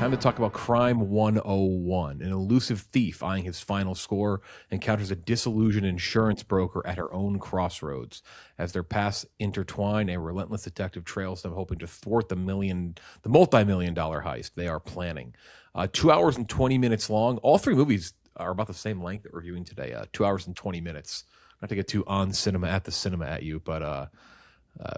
time to talk about Crime 101. An elusive thief eyeing his final score encounters a disillusioned insurance broker at her own crossroads. As their paths intertwine, a relentless detective trails them, hoping to thwart the multi-million dollar heist they are planning. 2 hours and 20 minutes long. All three movies are about the same length that we're reviewing today. 2 hours and 20 minutes. Not to get too on cinema at you, but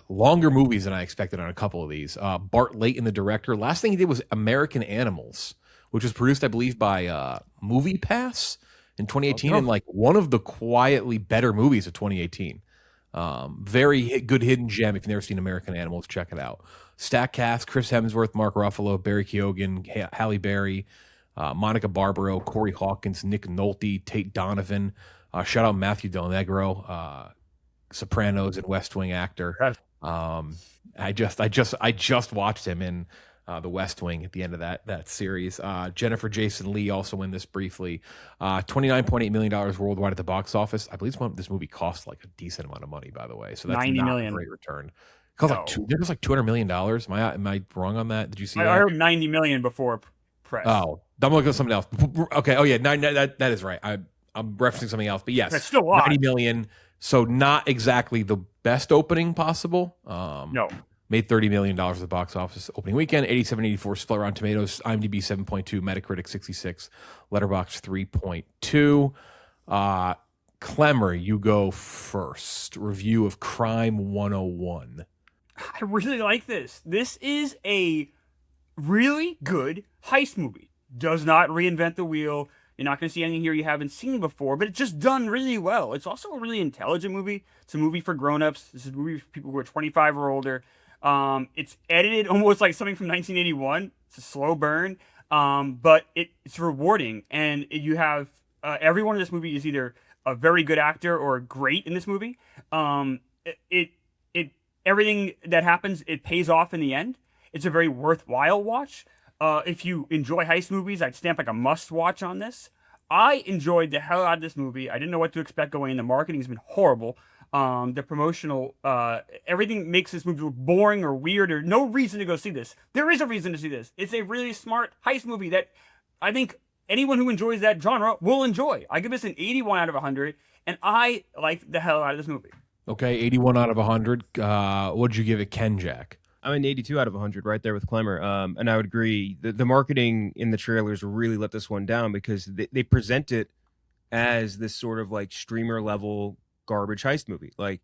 longer movies than I expected on a couple of these. Bart Layton, the director. Last thing he did was American Animals, which was produced, I believe, by Movie Pass in 2018, and like one of the quietly better movies of 2018. Very good hidden gem. If you've never seen American Animals, check it out. Stack cast: Chris Hemsworth, Mark Ruffalo, Barry Keoghan, Halle Berry, Monica Barbaro, Corey Hawkins, Nick Nolte, Tate Donovan. Shout out Matthew Del Negro, Sopranos and West Wing actor. I just watched him in the West Wing at the end of that series. Jennifer Jason Leigh also in this briefly. $29.8 million worldwide at the box office. I believe this movie cost like a decent amount of money, by the way. So that's $90 not million. a great return. It cost it was like $200 million. Am I wrong on that? Did you see that? I heard $90 million before press. Oh, I'm looking at something else. Okay. Oh yeah, that is right. I'm referencing something else, but yes, that's still a lot. $90 million. So not exactly the best opening possible. No. Made $30 million at the box office opening weekend. 87-84 split Rotten Tomatoes. IMDb 7.2, Metacritic 66, Letterboxd 3.2. Klemmer, you go first. Review of Crime 101. I really like this. This is a really good heist movie. Does not reinvent the wheel. You're not going to see anything here you haven't seen before, but it's just done really well. It's also a really intelligent movie. It's a movie for grown-ups. This is a movie for people who are 25 or older. It's edited almost like something from 1981. It's a slow burn, but it's rewarding. And you have everyone in this movie is either a very good actor or great in this movie. Everything that happens, it pays off in the end. It's a very worthwhile watch. If you enjoy heist movies, I'd stamp like a must-watch on this. I enjoyed the hell out of this movie. I didn't know what to expect going in. The marketing's been horrible. The promotional, everything makes this movie look boring or weird or no reason to go see this. There is a reason to see this. It's a really smart heist movie that I think anyone who enjoys that genre will enjoy. I give this an 81 out of 100, and I like the hell out of this movie. Okay, 81 out of 100. What'd you give it, Kenjac? I'm an 82 out of 100 right there with Klemmer. And I would agree. The marketing in the trailers really let this one down because they present it as this sort of like streamer level garbage heist movie. Like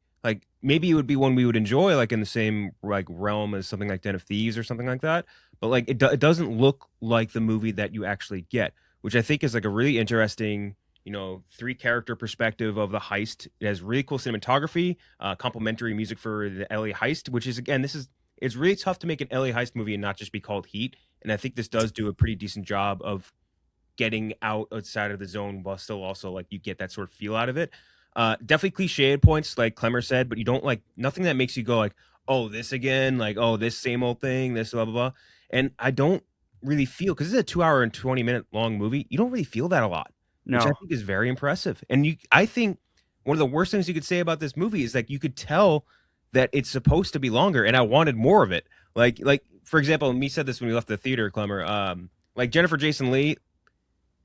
maybe it would be one we would enjoy, like in the same like realm as something like Den of Thieves or something like that. But like it doesn't look like the movie that you actually get, which I think is like a really interesting, 3-character perspective of the heist. It has really cool cinematography, complimentary music for the LA heist, which is, again, it's really tough to make an LA heist movie and not just be called Heat. And I think this does do a pretty decent job of getting outside of the zone while still also like you get that sort of feel out of it. Definitely cliched points, like Klemmer said, but you don't like nothing that makes you go like, oh, this again, like, oh, this same old thing, this blah, blah, blah. And I don't really feel, because this is a 2 hour and 20 minute long movie, you don't really feel that a lot, which I think is very impressive. And I think one of the worst things you could say about this movie is like you could tell that it's supposed to be longer, and I wanted more of it. Like for example, and me said this when we left the theater, Klemmer, like Jennifer Jason Leigh,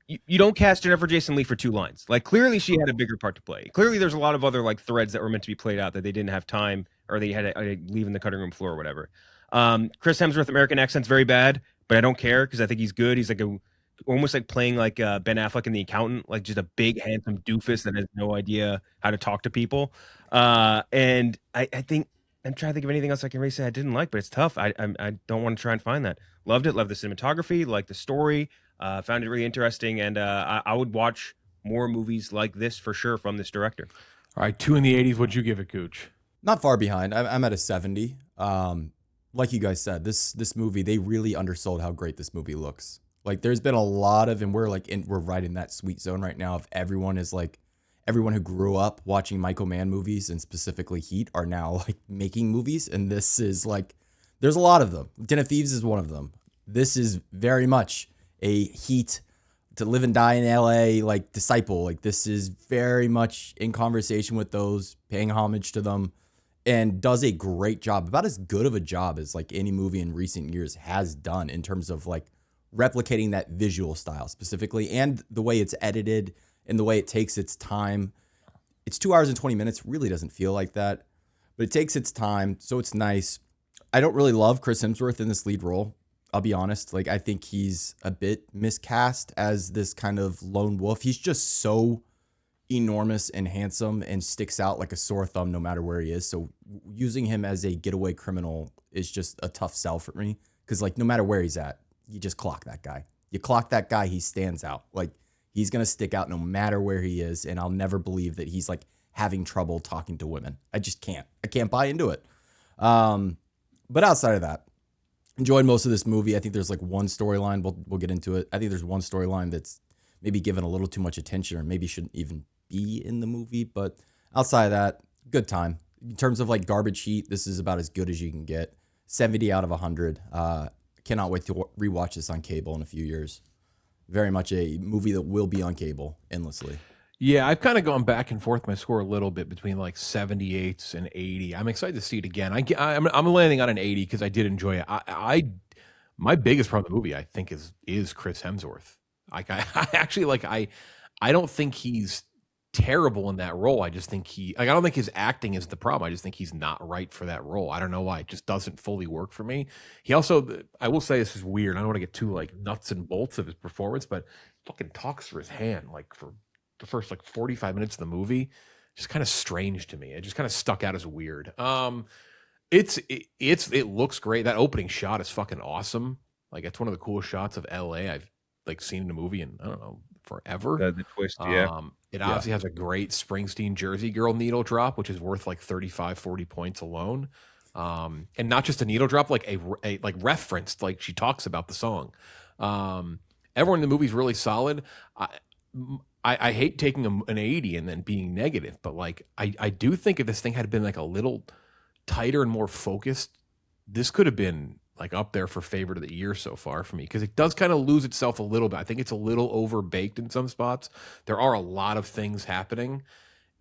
you don't cast Jennifer Jason Leigh for 2 lines. Like clearly she had a bigger part to play. Clearly there's a lot of other like threads that were meant to be played out that they didn't have time, or they had to leave in the cutting room floor or whatever. Chris Hemsworth American accent's very bad, but I don't care because I think he's good. He's like almost like playing like Ben Affleck in The Accountant, like just a big handsome doofus that has no idea how to talk to people. And I think I'm trying to think of anything else I can really say I didn't like, but it's tough. I don't want to try and find that. Loved it. Loved the cinematography. Liked the story. Found it really interesting, and I would watch more movies like this for sure from this director. All right, 2 in the 80s. What'd you give it, Gooch? Not far behind. I'm at a 70. Like you guys said, this movie, they really undersold how great this movie looks. Like there's been a lot of, and we're right in that sweet zone right now of everyone who grew up watching Michael Mann movies and specifically Heat are now like making movies. And this is like, there's a lot of them. Den of Thieves is one of them. This is very much a Heat, To Live and Die in LA, like disciple. Like this is very much in conversation with those, paying homage to them, and does a great job, about as good of a job as like any movie in recent years has done in terms of like replicating that visual style specifically, and the way it's edited and the way it takes its time. It's 2 hours and 20 minutes. Really doesn't feel like that, but it takes its time, so it's nice. I don't really love Chris Hemsworth in this lead role. I'll be honest. Like, I think he's a bit miscast as this kind of lone wolf. He's just so enormous and handsome and sticks out like a sore thumb no matter where he is. So using him as a getaway criminal is just a tough sell for me, because like no matter where he's at, you just clock that guy. You clock that guy, he stands out. Like, he's going to stick out no matter where he is, and I'll never believe that he's like having trouble talking to women. I just can't. I can't buy into it. But outside of that, enjoyed most of this movie. I think there's like one storyline, we'll get into it. I think there's one storyline that's maybe given a little too much attention, or maybe shouldn't even be in the movie. But outside of that, good time. In terms of like garbage heat, this is about as good as you can get. 70 out of 100. Cannot wait to rewatch this on cable in a few years. Very much a movie that will be on cable endlessly. Yeah, I've kind of gone back and forth my score a little bit between like 78s and 80. I'm excited to see it again. I'm landing on an 80 because I did enjoy it. My biggest problem with the movie, I think, is Chris Hemsworth. Like, I actually like I don't think he's terrible in that role. I just think I don't think his acting is the problem. I just think he's not right for that role. I don't know why. It just doesn't fully work for me. He also, I will say, this is weird. I don't want to get too like nuts and bolts of his performance, but fucking talks through his hand like for the first like 45 minutes of the movie. Just kind of strange to me. It just kind of stuck out as weird. It looks great. That opening shot is fucking awesome. Like, it's one of the coolest shots of LA I've like seen in a movie in, I don't know, forever. The twist, yeah. It obviously has a great Springsteen Jersey Girl needle drop, which is worth like 35, 40 points alone. And not just a needle drop, like a like referenced, like she talks about the song. Everyone in the movie is really solid. I hate taking an 80 and then being negative, but like I do think if this thing had been like a little tighter and more focused, this could have been like up there for favorite of the year so far for me, because it does kind of lose itself a little bit. I think it's a little overbaked in some spots. There are a lot of things happening,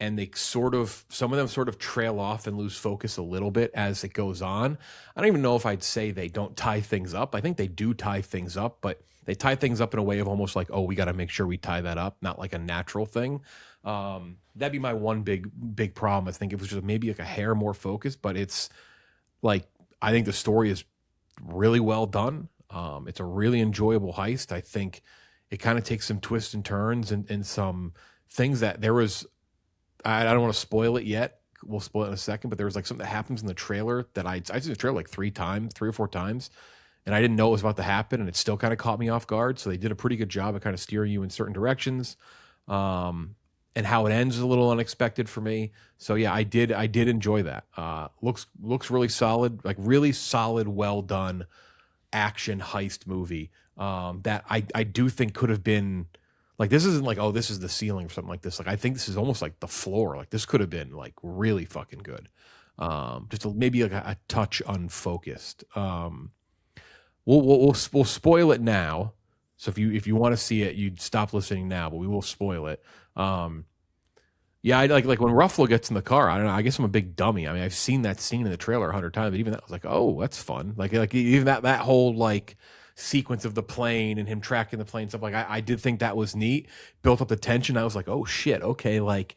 and some of them sort of trail off and lose focus a little bit as it goes on. I don't even know if I'd say they don't tie things up. I think they do tie things up, but they tie things up in a way of almost like, oh, we got to make sure we tie that up, not like a natural thing. That'd be my one big problem. I think it was just maybe like a hair more focused, but it's like, I think the story is really well done. It's a really enjoyable heist. I think it kind of takes some twists and turns and some things that there was, I don't want to spoil it yet. We'll spoil it in a second, but there was like something that happens in the trailer that I've seen the trailer like 3 or 4 times, and I didn't know it was about to happen, and it still kind of caught me off guard. So they did a pretty good job of kind of steering you in certain directions. And how it ends is a little unexpected for me. So yeah, I did enjoy that. Looks really solid, like really solid, well done action heist movie. That I do think could have been like, this isn't like, oh, this is the ceiling or something like this. Like, I think this is almost like the floor. Like, this could have been like really fucking good. Maybe like a touch unfocused. We'll spoil it now. So if you want to see it, you'd stop listening now, but we will spoil it. Yeah, I like when Ruffalo gets in the car. I don't know. I guess I'm a big dummy. I mean, I've seen that scene in the trailer 100 times, but even that I was like, oh, that's fun. Like even that whole like sequence of the plane and him tracking the plane stuff. Like I did think that was neat. Built up the tension. I was like, oh shit, okay, like.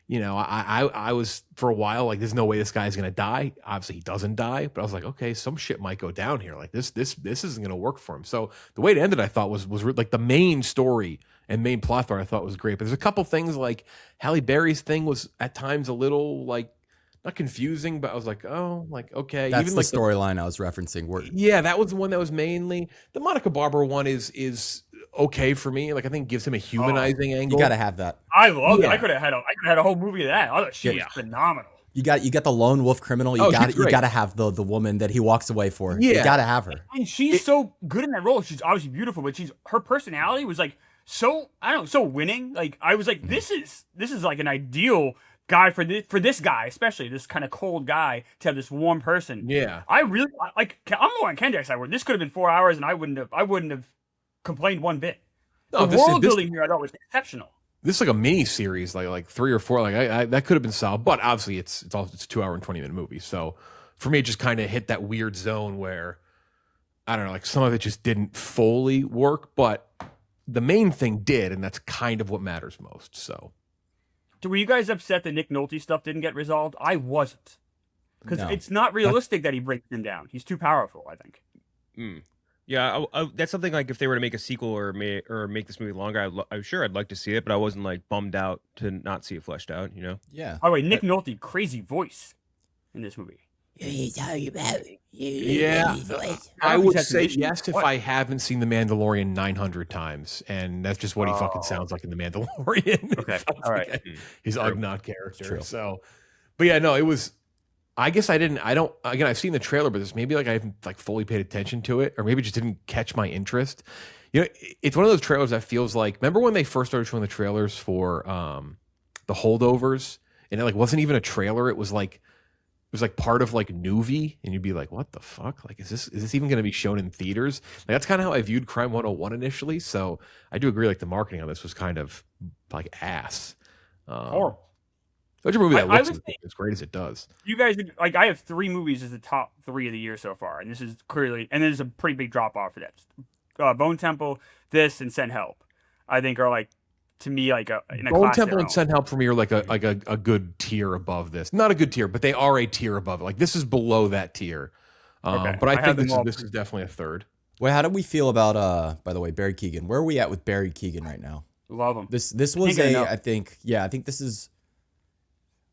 You know, I was for a while like, there's no way this guy's gonna die. Obviously, he doesn't die, but I was like, okay, some shit might go down here. Like this isn't gonna work for him. So the way it ended, I thought was like the main story and main plot thread. I thought was great. But there's a couple things like Halle Berry's thing was at times a little like not confusing, but I was like, oh, like okay. That's even the like storyline I was referencing. Yeah, that was the one that was mainly the Monica Barbara one is okay for me. Like I think gives him a humanizing angle. You got to have that. I love it. I could have had a whole movie of that. I thought she was phenomenal. You got the lone wolf criminal. You got to have the woman that he walks away for. Yeah. You got to have her. And she's so good in that role. She's obviously beautiful, but her personality was like so, I don't know, so winning. Like I was like, this is like an ideal guy for this guy, especially this kind of cold guy, to have this warm person. Yeah. I really like. I'm more on Kenjack's side where this could have been 4 hours, and I wouldn't have complained one bit. No, the world building here I thought was exceptional. This is like a mini series, like 3 or 4. Like I that could have been solved, but obviously it's a 2 hour and 20 minute movie. So for me, it just kind of hit that weird zone where I don't know, like some of it just didn't fully work, but the main thing did, and that's kind of what matters most. So, Were you guys upset that Nick Nolte stuff didn't get resolved? I wasn't, because No. it's not realistic that he breaks him down. He's too powerful, I think. Yeah, that's something like if they were to make a sequel or make this movie longer, I'm sure I'd like to see it, but I wasn't like bummed out to not see it fleshed out. You know? Yeah. By the way, Nick Nolte, crazy voice in this movie. yeah, I would say yes if I haven't seen The Mandalorian 900 times, and that's just what he fucking sounds like in The Mandalorian. Okay, all right. His True. Ugnaught character. So, but yeah, no, it was. I guess I didn't. I don't. Again, I've seen the trailer, but this maybe like I haven't like fully paid attention to it, or maybe it just didn't catch my interest. You know, it's one of those trailers that feels like. Remember when they first started showing the trailers for the Holdovers, and it like wasn't even a trailer. It was like part of like Nuvi, and you'd be like, "What the fuck? Like, is this even going to be shown in theaters?" Like, that's kind of how I viewed Crime 101 initially. So I do agree. Like the marketing on this was kind of like ass. Horrible. Such a movie that I looks would say- as great as it does. You guys, like, I have 3 movies as the top 3 of the year so far, and this is clearly, and there's a pretty big drop off for that. Bone Temple, this, and Send Help, I think are like, to me, like in a Bone class Temple their and own. Send Help for me are like a good tier above this. Not a good tier, but they are a tier above it. Like this is below that tier. Okay. But I have think them all this is definitely a third. Well, how do we feel about by the way, Barry Keoghan? Where are we at with Barry Keoghan right now? Love them. This was Can't get enough. I think this is.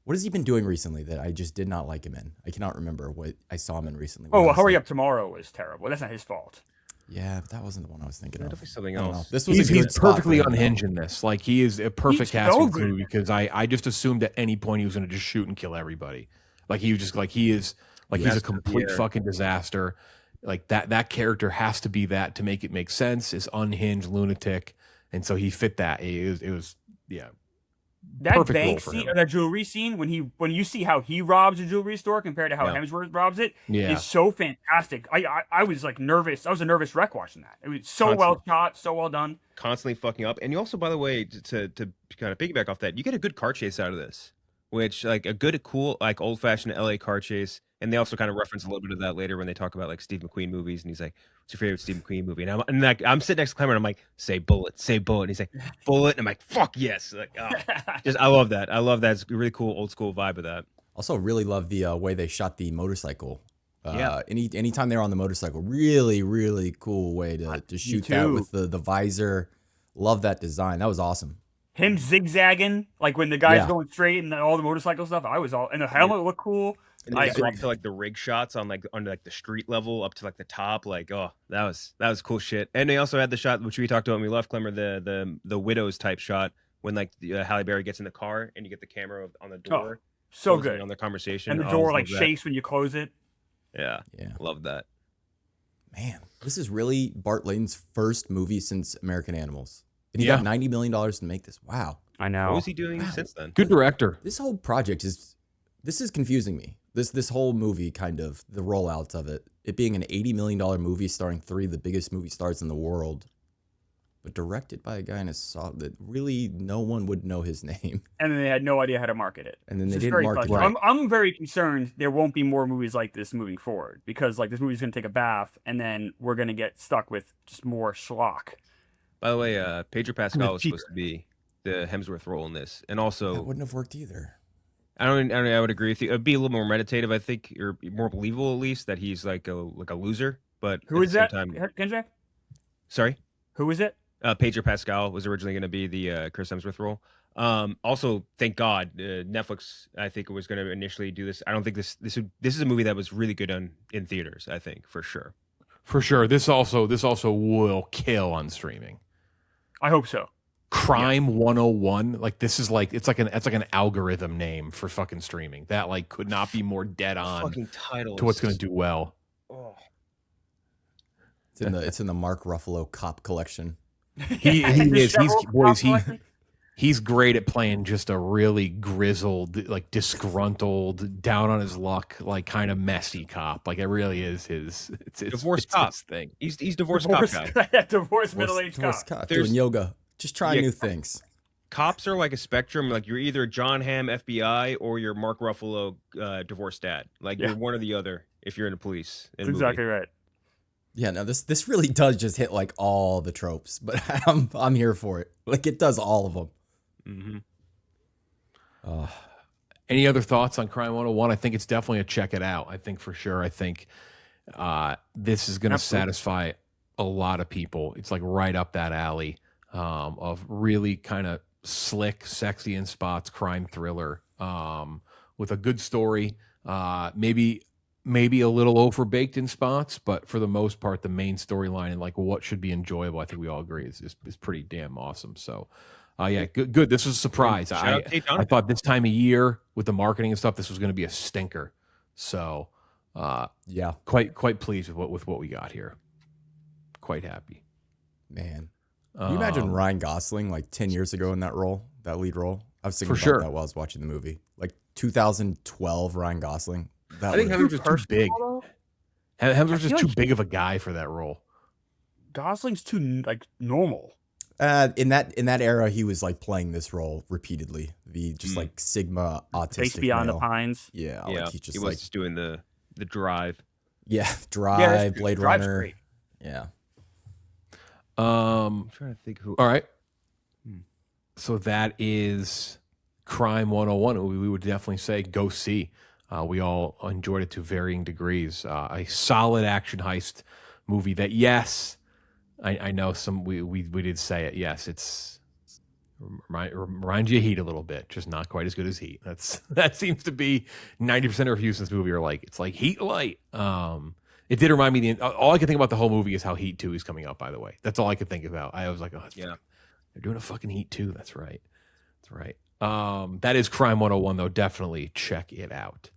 What has he been doing recently that I just did not like him in? I cannot remember what I saw him in recently. Oh, well, Hurry Up Tomorrow was terrible. That's not his fault. Yeah, but that wasn't the one I was thinking of. Definitely something I don't know. else. This was He's a good spot perfectly for him, though. unhinged in this. Like he is a perfect He's cast so for this good. movie because I just assumed at any point he was going to just shoot and kill everybody. Like he was just like he is like he's a complete fucking disaster. Like that character has to be that to make it make sense. Is unhinged lunatic, and so he fit that. It was yeah. That Perfect role bank for scene him. or that jewelry scene when you see how he robs a jewelry store compared to how Yeah. Hemsworth robs it Yeah. is so fantastic. I was like nervous. I was a nervous wreck watching that. It was so well shot, so well done. Constantly fucking up, and you also, by the way, to kind of piggyback off that, you get a good car chase out of this, which like a good, cool, like old fashioned LA car chase. And they also kind of reference a little bit of that later when they talk about like Steve McQueen movies, and he's like, "What's your favorite Steve McQueen movie?" And I'm sitting next to Klemmer, and I'm like, "Say Bullet, say Bullet." And he's like, "Bullet," and I'm like, "Fuck yes!" Like, I love that. I love that. It's a really cool old school vibe of that. Also, really love the way they shot the motorcycle. Yeah. Anytime they're on the motorcycle, really cool way to shoot that too. with the visor. Love that design. That was awesome. Him zigzagging, like when the guy's Yeah. going straight and all the motorcycle stuff. And the helmet looked cool. And I then go agree. up to like the rig shots on like under like the street level up to like the top. Like, oh, that was cool shit. And they also had the shot which we talked about when we left, Klemmer, the widows type shot when like Halle Berry gets in the car and you get the camera on the door. So closing good. on the conversation. And the Oh, door love like that. shakes when you close it. Yeah, Yeah. love that. Man, this is really Bart Layton's first movie since American Animals. And he Yeah. got $90 million to make this. Wow. I know. What was he doing since then? Good director. This whole project is confusing me. This whole movie, kind of the rollouts of it being an $80 million movie starring 3 of the biggest movie stars in the world, but directed by a guy in a soft that really no one would know his name. And then they had no idea how to market it. And then they It's didn't very market it. frustrating. I'm very concerned there won't be more movies like this moving forward because like this movie's gonna take a bath and then we're gonna get stuck with just more schlock. By the way, Pedro Pascal was cheaper. supposed to be the Hemsworth role in this, and That also wouldn't have worked either. I would agree with you. It'd be a little more meditative, I think, or more believable at least that he's like a loser. But Who at is the that? same time, Kenjack? sorry. Who is it? Pedro Pascal was originally going to be the Chris Hemsworth role. Also, thank God, Netflix. I think it was going to initially do this. I don't think this is a movie that was really good in theaters. I think for sure. For sure. This also will kill on streaming. I hope so. Crime 101, like this is like it's like an algorithm name for fucking streaming. That like could not be more dead on Fucking title to what's going to do well. Oh. It's in the Mark Ruffalo cop collection. He is Several he's great at playing just a really grizzled, like disgruntled, down on his luck, like kind of messy cop. Like it really is his Divorced cop. his thing. He's divorced cop guy. divorced middle-aged Divorce cop. cop doing yoga. Just trying Yeah. new things. Cops are like a spectrum. Like you're either John Hamm FBI or you're Mark Ruffalo divorced dad. Like Yeah. you're one or the other if you're in the police. That's exactly right. Yeah, no, this really does just hit like all the tropes, but I'm here for it. Like it does all of them. Mm-hmm. Any other thoughts on Crime 101? I think it's definitely a check it out. I think for sure. I think this is going to satisfy a lot of people. It's like right up that alley of really kind of slick, sexy in spots crime thriller with a good story. Maybe a little overbaked in spots, but for the most part, the main storyline and like what should be enjoyable, I think we all agree is pretty damn awesome. So. Yeah, good. This was a surprise. I thought this time of year with the marketing and stuff, this was going to be a stinker. So, yeah, quite pleased with what we got here. Quite happy. Man, can you imagine Ryan Gosling like 10 years ago in that role, that lead role? I was thinking about that while I was watching the movie. Like 2012 Ryan Gosling. I think Hemsworth was too big. Hemsworth was just too big of a guy for that role. Gosling's too like normal. In that era, he was like playing this role repeatedly. The just like Sigma autistic. Face Beyond the Pines. Yeah, yeah. Like he was just doing the Drive. Yeah, Drive, Blade Runner. Great. Yeah. I'm trying to think who. All right. So that is Crime 101. We would definitely say go see. We all enjoyed it to varying degrees. A solid action heist movie that, yes. I know some we did say it. Yes, it's reminds you of Heat a little bit, just not quite as good as Heat. That seems to be 90% of reviews in this movie are like it's like Heat light. It did remind me. All I could think about the whole movie is how Heat 2 is coming out. By the way, that's all I could think about. I was like, oh, yeah, they're doing a fucking Heat 2. That's right. That is Crime 101 though. Definitely check it out.